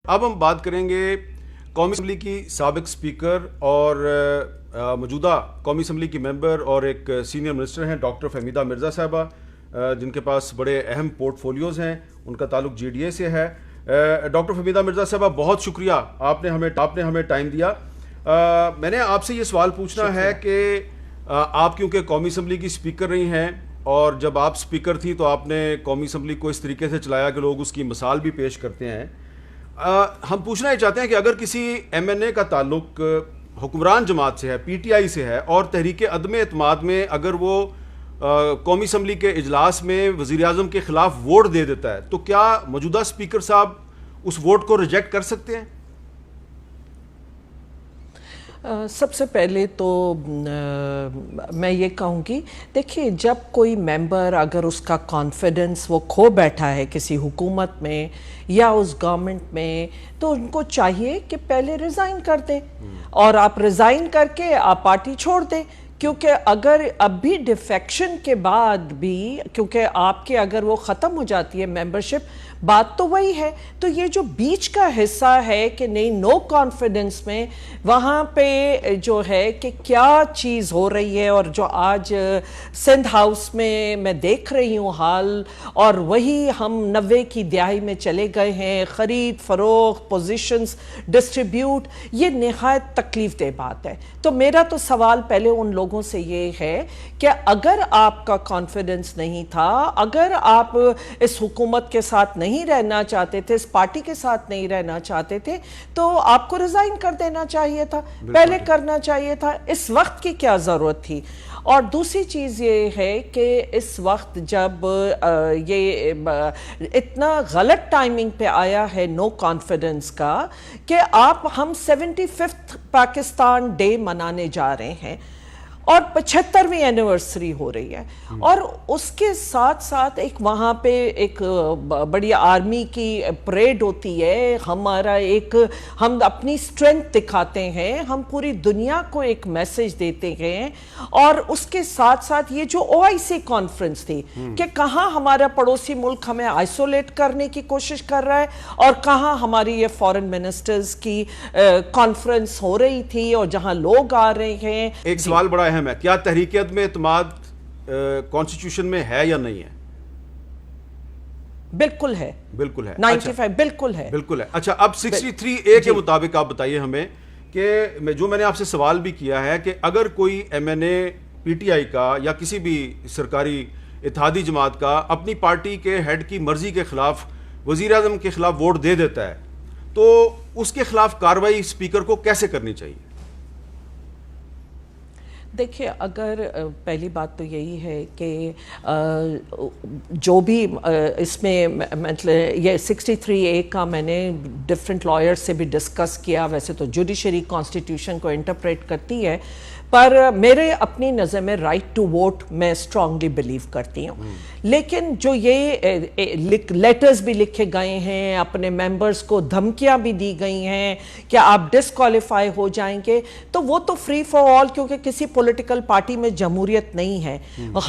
اب ہم بات کریں گے قومی اسمبلی کی سابق اسپیکر اور موجودہ قومی اسمبلی کی ممبر اور ایک سینئر منسٹر ہیں ڈاکٹر فہمیدہ مرزا صاحبہ، جن کے پاس بڑے اہم پورٹ فولیوز ہیں. ان کا تعلق جی ڈی اے سے ہے. ڈاکٹر فہمیدہ مرزا صاحبہ، بہت شکریہ، آپ نے ہمیں ٹائم دیا. میں نے آپ سے یہ سوال پوچھنا ہے کہ آپ کیونکہ قومی اسمبلی کی اسپیکر رہی ہیں، اور جب آپ اسپیکر تھی تو آپ نے قومی اسمبلی کو اس طریقے سے چلایا کہ لوگ اس کی مثال بھی پیش کرتے ہیں. ہم پوچھنا یہ چاہتے ہیں کہ اگر کسی ایم این اے کا تعلق حکمران جماعت سے ہے، پی ٹی آئی سے ہے، اور تحریک عدم اعتماد میں اگر وہ قومی اسمبلی کے اجلاس میں وزیر اعظم کے خلاف ووٹ دے دیتا ہے، تو کیا موجودہ اسپیکر صاحب اس ووٹ کو ریجیکٹ کر سکتے ہیں؟ سب سے پہلے تو میں یہ کہوں گی، دیکھیے جب کوئی ممبر اگر اس کا کانفیڈنس وہ کھو بیٹھا ہے کسی حکومت میں یا اس گورنمنٹ میں، تو ان کو چاہیے کہ پہلے ریزائن کر دیں، اور آپ ریزائن کر کے آپ پارٹی چھوڑ دیں. کیونکہ اگر اب بھی ڈیفیکشن کے بعد بھی، کیونکہ آپ کے اگر وہ ختم ہو جاتی ہے ممبرشپ، بات تو وہی ہے. تو یہ جو بیچ کا حصہ ہے کہ نہیں، نو کانفیڈنس میں، وہاں پہ جو ہے کہ کیا چیز ہو رہی ہے، اور جو آج سندھ ہاؤس میں دیکھ رہی ہوں حال، اور وہی ہم 90 کی دہائی میں چلے گئے ہیں، خرید فروخت، پوزیشنز ڈسٹریبیوٹ، یہ نہایت تکلیف دہ بات ہے. تو میرا تو سوال پہلے ان لوگوں سے یہ ہے کہ اگر آپ کا کانفیڈنس نہیں تھا، اگر آپ اس حکومت کے ساتھ نہیں رہنا چاہتے تھے، اس پارٹی کے ساتھ نہیں رہنا چاہتے تھے، تو آپ کو ریزائن کر دینا چاہیے تھا، پہلے کرنا چاہیے تھا. اس وقت کی کیا ضرورت تھی؟ اور دوسری چیز یہ ہے کہ اس وقت جب یہ اتنا غلط ٹائمنگ پہ آیا ہے نو کانفیڈنس کا، کہ ہم 75th پاکستان ڈے منانے جا رہے ہیں اور 75ویں اینیورسری ہو رہی ہے، اور اس کے ساتھ ساتھ ایک وہاں پہ ایک بڑی آرمی کی پریڈ ہوتی ہے، ہم اپنی سٹرینتھ دکھاتے ہیں، ہم پوری دنیا کو ایک میسج دیتے ہیں. اور اس کے ساتھ ساتھ یہ جو OIC کانفرنس تھی کہ کہاں ہمارا پڑوسی ملک ہمیں آئسولیٹ کرنے کی کوشش کر رہا ہے، اور کہاں ہماری یہ فورن منسٹرز کی کانفرنس ہو رہی تھی اور جہاں لوگ آ رہے ہیں. ایک سوال بڑا اہم ہے، کیا تحریک عدم اعتماد کانسٹیٹیوشن میں ہے یا نہیں ہے؟ بالکل ہے، بالکل ہے. 95 بالکل ہے، بالکل ہے. اچھا، اب 63A کے مطابق آپ بتائیے ہمیں کہ جو میں نے آپ سے سوال بھی کیا ہے کہ اگر کوئی M N A P T I کا یا کسی بھی سرکاری اتحادی جماعت کا اپنی پارٹی کے ہیڈ کی مرضی کے خلاف وزیر اعظم کے خلاف ووٹ دے دیتا ہے، تو اس کے خلاف کارروائی اسپیکر کو کیسے کرنی چاہیے؟ دیکھیے، اگر پہلی بات تو یہی ہے کہ جو بھی اس میں مطلب یہ 63A کا میں نے ڈفرینٹ لائر سے بھی ڈسکس کیا. ویسے تو جوڈیشری کانسٹیٹیوشن کو انٹرپریٹ کرتی ہے، پر میرے اپنی نظر میں رائٹ ٹو ووٹ میں اسٹرانگلی بلیو کرتی ہوں. لیکن جو یہ لیٹرز بھی لکھے گئے ہیں، اپنے ممبرز کو دھمکیاں بھی دی گئی ہیں کہ آپ ڈسکوالیفائی ہو جائیں گے، تو وہ تو فری فار آل، کیونکہ کسی پولیٹیکل پارٹی میں جمہوریت نہیں ہے.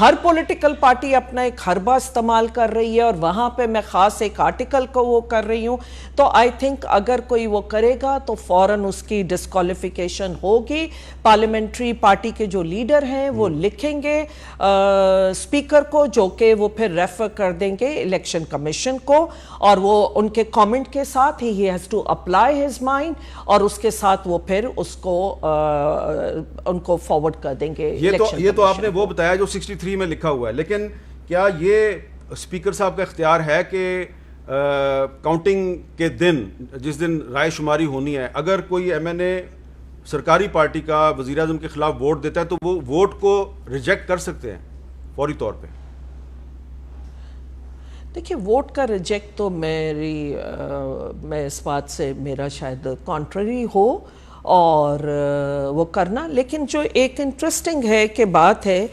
ہر پولیٹیکل پارٹی اپنا ایک حربہ استعمال کر رہی ہے، اور وہاں پہ میں خاص ایک آرٹیکل کو وہ کر رہی ہوں. تو آئی تھنک اگر کوئی وہ کرے گا تو فوراً اس کی ڈسکوالیفیکیشن ہوگی. پارلیمنٹری پارٹی کے جو لیڈر ہیں وہ لکھیں گے اسپیکر کو، جو کہ وہ پھر ریفر کر دیں گے الیکشن کمیشن کو، اور وہ ان کے کامنٹ کے ساتھ ہی has to apply his mind, اور اس کے ساتھ وہ پھر اس کو ان کو فارورڈ کر دیں گے. یہ تو آپ نے وہ بتایا جو 63 میں لکھا ہوا ہے، لیکن کیا یہ اسپیکر صاحب کا اختیار ہے کہ کاؤنٹنگ کے دن، جس دن رائے شماری ہونی ہے، اگر کوئی ایم این اے سرکاری پارٹی کا وزیر اعظم کے خلاف ووٹ دیتا ہے تو وہ ووٹ کو ریجیکٹ کر سکتے ہیں فوری طور پہ؟ دیکھیے، ووٹ کا ریجیکٹ تو میں اس بات سے میرا شاید کانٹرری ہو اور وہ کرنا. لیکن جو ایک انٹرسٹنگ ہے کہ بات ہے،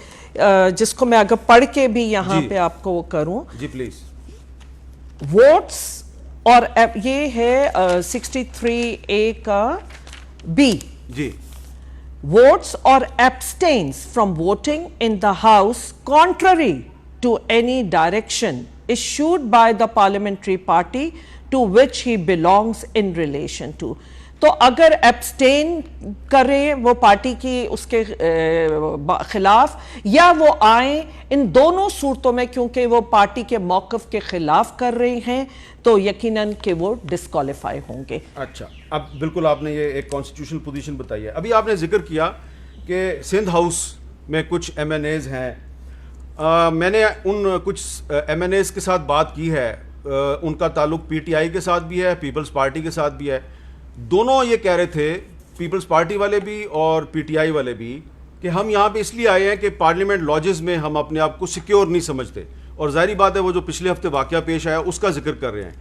جس کو میں اگر پڑھ کے بھی یہاں پہ آپ کو وہ کروں. جی پلیز. ووٹس، اور یہ ہے 63A کا B. G. votes or abstains from voting in the House contrary to any direction issued by the parliamentary party to which he belongs in relation to. تو اگر ایبسٹین کریں وہ پارٹی کی اس کے خلاف یا وہ آئیں، ان دونوں صورتوں میں کیونکہ وہ پارٹی کے موقف کے خلاف کر رہے ہیں تو یقیناً کہ وہ ڈسکوالیفائی ہوں گے. اچھا، اب بالکل آپ نے یہ ایک کانسٹیٹیوشنل پوزیشن بتائی ہے. ابھی آپ نے ذکر کیا کہ سندھ ہاؤس میں کچھ ایم این ایز ہیں. میں نے ان کچھ ایم این ایز کے ساتھ بات کی ہے، ان کا تعلق پی ٹی آئی کے ساتھ بھی ہے، پیپلز پارٹی کے ساتھ بھی ہے. دونوں یہ کہہ رہے تھے، پیپلز پارٹی والے بھی اور پی ٹی آئی والے بھی، کہ ہم یہاں پہ اس لیے آئے ہیں کہ پارلیمنٹ لاجز میں ہم اپنے آپ کو سیکیور نہیں سمجھتے. اور ظاہری بات ہے وہ جو پچھلے ہفتے واقعہ پیش آیا اس کا ذکر کر رہے ہیں.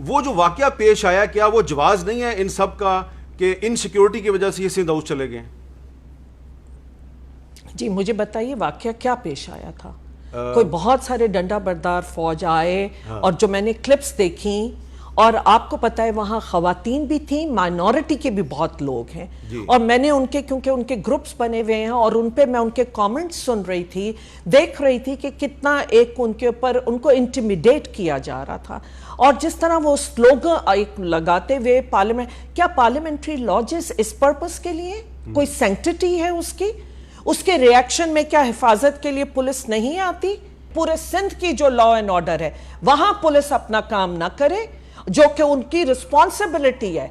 وہ جو واقعہ پیش آیا کیا وہ جواز نہیں ہے ان سب کا کہ ان سیکیورٹی کی وجہ سے یہ سندھ ہاؤس چلے گئے ہیں؟ جی مجھے بتائیے واقعہ کیا پیش آیا تھا. کوئی بہت سارے ڈنڈا بردار فوج آئے اور جو میں نے کلپس دیکھیں، اور آپ کو پتہ ہے وہاں خواتین بھی تھیں، مائنورٹی کے بھی بہت لوگ ہیں، اور میں نے ان کے کیونکہ ان کے گروپس بنے ہوئے ہیں اور ان پہ میں ان کے کامنٹس سن رہی تھی، دیکھ رہی تھی کہ کتنا ایک ان کے اوپر ان کو انٹیمیڈیٹ کیا جا رہا تھا. اور جس طرح وہ سلوگن ایک لگاتے ہوئے پارلیمنٹ، کیا پارلیمنٹری لاجز اس پرپس کے لیے کوئی سینکٹیٹی ہے اس کے ریاکشن میں کیا حفاظت کے لیے پولیس نہیں آتی؟ پورے سندھ کی جو لا اینڈ آرڈر ہے وہاں پولیس اپنا کام نہ کرے جو کہ ان کی رسپانسبلٹی ہے.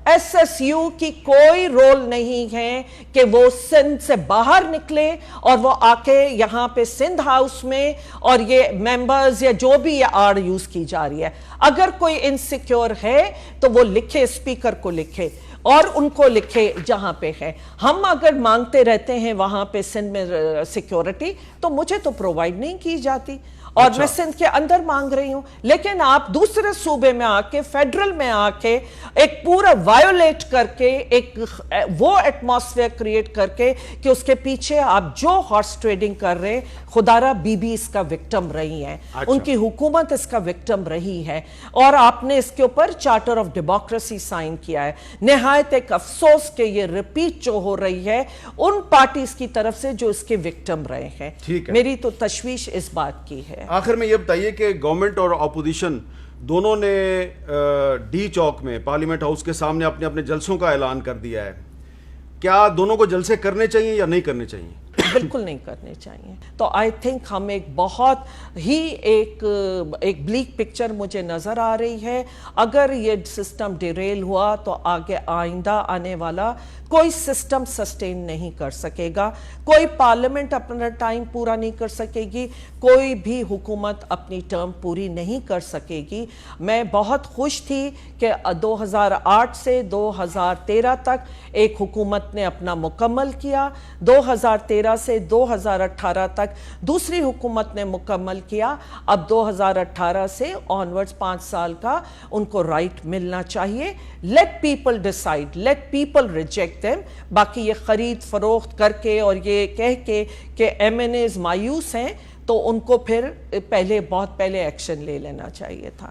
ایس ایس یو کی کوئی رول نہیں ہے کہ وہ سندھ سے باہر نکلے اور وہ آ کے یہاں پہ سندھ ہاؤس میں اور یہ ممبرز یا جو بھی یہ آڑ یوز کی جا رہی ہے. اگر کوئی انسیکیور ہے تو وہ لکھے، اسپیکر کو لکھے اور ان کو لکھے جہاں پہ ہے. ہم اگر مانگتے رہتے ہیں وہاں پہ سندھ میں سیکیورٹی تو مجھے تو پرووائڈ نہیں کی جاتی، اور میں سندھ کے اندر مانگ رہی ہوں. لیکن آپ دوسرے صوبے میں آ کے، فیڈرل میں آ کے ایک پورا وائیولیٹ کر کے ایک وہ ایٹماسفیئر کریٹ کر کے کہ اس کے پیچھے آپ جو ہارس ٹریڈنگ کر رہے، خدارہ بی بی اس کا وکٹم رہی ہیں، ان کی حکومت اس کا وکٹم رہی ہے، اور آپ نے اس کے اوپر چارٹر آف ڈیموکریسی سائن کیا ہے. نہایت ایک افسوس کہ یہ ریپیٹ جو ہو رہی ہے ان پارٹیز کی طرف سے جو اس کے وکٹم رہے ہیں. میری تو تشویش اس بات کی ہے. آخر میں یہ بتائیے کہ گورنمنٹ اور اپوزیشن دونوں نے ڈی چوک میں پارلیمنٹ ہاؤس کے سامنے اپنے اپنے جلسوں کا اعلان کر دیا ہے. کیا دونوں کو جلسے کرنے چاہیے یا نہیں کرنے چاہیے؟ بالکل نہیں کرنے چاہیے. تو آئی تھنک ہم ایک بہت ہی ایک بلیک پکچر مجھے نظر آ رہی ہے. اگر یہ سسٹم ڈیریل ہوا تو آگے آئندہ آنے والا کوئی سسٹم سسٹین نہیں کر سکے گا. کوئی پارلیمنٹ اپنا ٹائم پورا نہیں کر سکے گی، کوئی بھی حکومت اپنی ٹرم پوری نہیں کر سکے گی. میں بہت خوش تھی کہ 2008 سے 2013 تک ایک حکومت نے اپنا مکمل کیا، 2013 سے 2018 تک دوسری حکومت نے مکمل کیا. اب 2018 سے آنورڈز 5 سال کا ان کو رائٹ ملنا چاہیے. Let people decide, let people reject them. باقی یہ خرید فروخت کر کے اور یہ کہہ کے کہ ایم این ایز مایوس ہیں تو ان کو پھر بہت پہلے ایکشن لے لینا چاہیے تھا.